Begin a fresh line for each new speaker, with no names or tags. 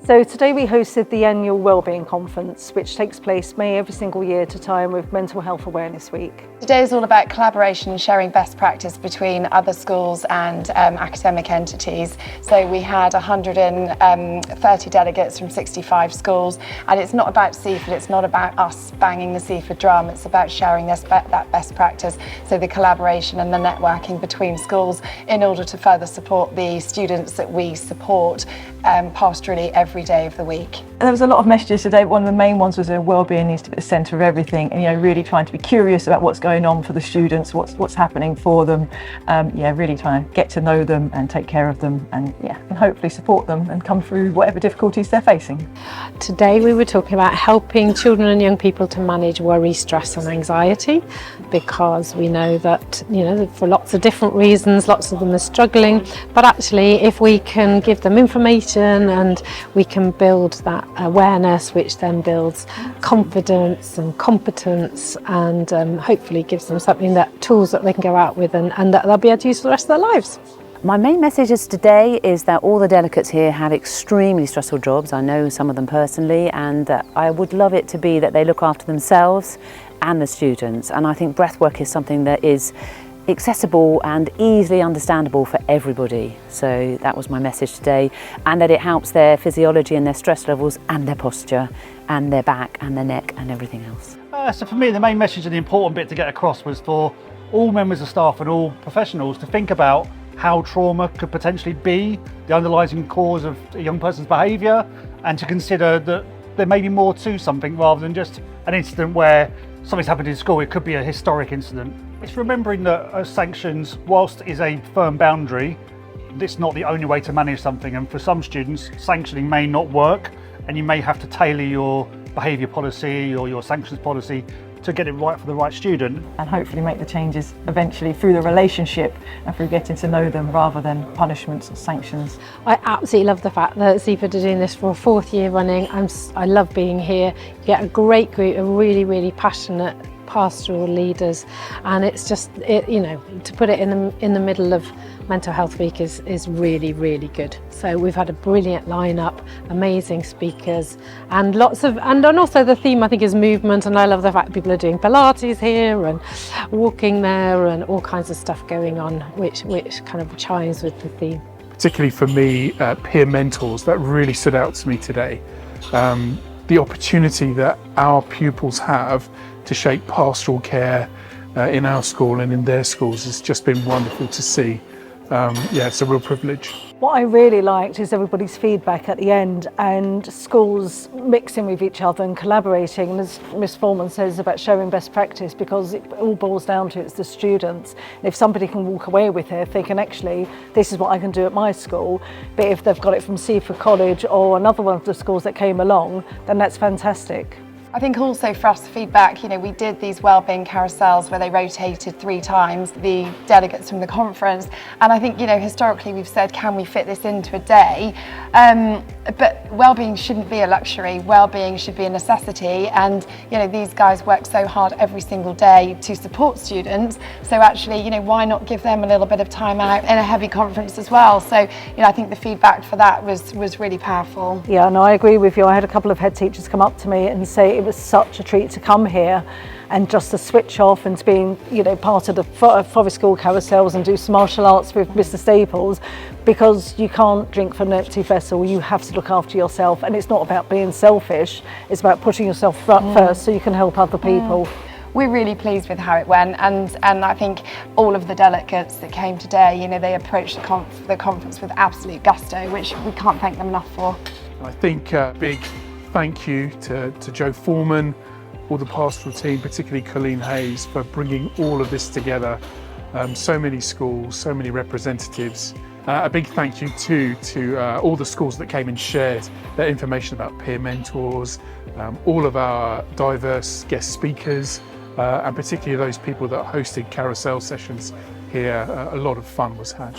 So today we hosted the annual Wellbeing Conference, which takes place May every single year to time with Mental Health Awareness Week.
Today is all about collaboration and sharing best practice between other schools and academic entities. So we had 130 delegates from 65 schools, and it's not about Seaford, it's not about us banging the Seaford drum, it's about sharing that best practice. So the collaboration and the networking between schools in order to further support the students that we support pastorally every day of the week.
There was a lot of messages today. One of the main ones was wellbeing needs to be at the centre of everything, and really trying to be curious about what's going on for the students, what's happening for them. Really trying to get to know them and take care of them, and hopefully support them and come through whatever difficulties they're facing.
Today we were talking about helping children and young people to manage worry, stress and anxiety, because we know that for lots of different reasons lots of them are struggling, but actually if we can give them information and we can build that awareness, which then builds confidence and competence, and hopefully gives them tools that they can go out with and that they'll be able to use for the rest of their lives.
My main message today is that all the delegates here have extremely stressful jobs. I know some of them personally, and I would love it to be that they look after themselves and the students. And I think breathwork is something that is accessible and easily understandable for everybody. So that was my message today, and that it helps their physiology and their stress levels and their posture and their back and their neck and everything else.
So for me, the main message and the important bit to get across was for all members of staff and all professionals to think about how trauma could potentially be the underlying cause of a young person's behaviour, and to consider that there may be more to something rather than just an incident where something's happened in school. It could be a historic incident. It's remembering that sanctions, whilst is a firm boundary, it's not the only way to manage something, and for some students sanctioning may not work, and you may have to tailor your behaviour policy or your sanctions policy to get it right for the right student.
And hopefully make the changes eventually through the relationship and through getting to know them rather than punishments or sanctions.
I absolutely love the fact that Seaford are doing this for a 4th year running. I love being here. You get a great group of really, really passionate pastoral leaders, and it's just to put it in the middle of Mental Health Week is really, really good. So we've had a brilliant lineup, amazing speakers, and also the theme I think is movement, and I love the fact people are doing Pilates here and walking there and all kinds of stuff going on, which kind of chimes with the theme.
Particularly for me, peer mentors, that really stood out to me today. The opportunity that our pupils have to shape pastoral care in our school and in their schools has just been wonderful to see. It's a real privilege.
What I really liked is everybody's feedback at the end, and schools mixing with each other and collaborating, and as Ms Foreman says about sharing best practice, because it all boils down to it's the students. And if somebody can walk away with it, they can actually, this is what I can do at my school, but if they've got it from Seaford College or another one of the schools that came along, then that's fantastic.
I think also for us feedback, we did these wellbeing carousels where they rotated 3 times the delegates from the conference, and I think historically we've said, can we fit this into a day? But wellbeing shouldn't be a luxury. Wellbeing should be a necessity, and these guys work so hard every single day to support students. So actually, why not give them a little bit of time out in a heavy conference as well? So I think the feedback for that was really powerful.
Yeah, no, I agree with you. I had a couple of head teachers come up to me and say it was such a treat to come here and just to switch off and to being part of the Forest School carousels and do some martial arts with Mr Staples, because you can't drink from an empty vessel. You have to look after yourself, and it's not about being selfish, it's about putting yourself first so you can help other people.
We're really pleased with how it went, and I think all of the delegates that came today, they approached the conference with absolute gusto, which we can't thank them enough for.
I think a big thank you to Joe Foreman, all the pastoral team, particularly Colleen Hayes, for bringing all of this together. So many schools, so many representatives. A big thank you too to all the schools that came and shared their information about peer mentors, all of our diverse guest speakers, and particularly those people that hosted carousel sessions here. A lot of fun was had.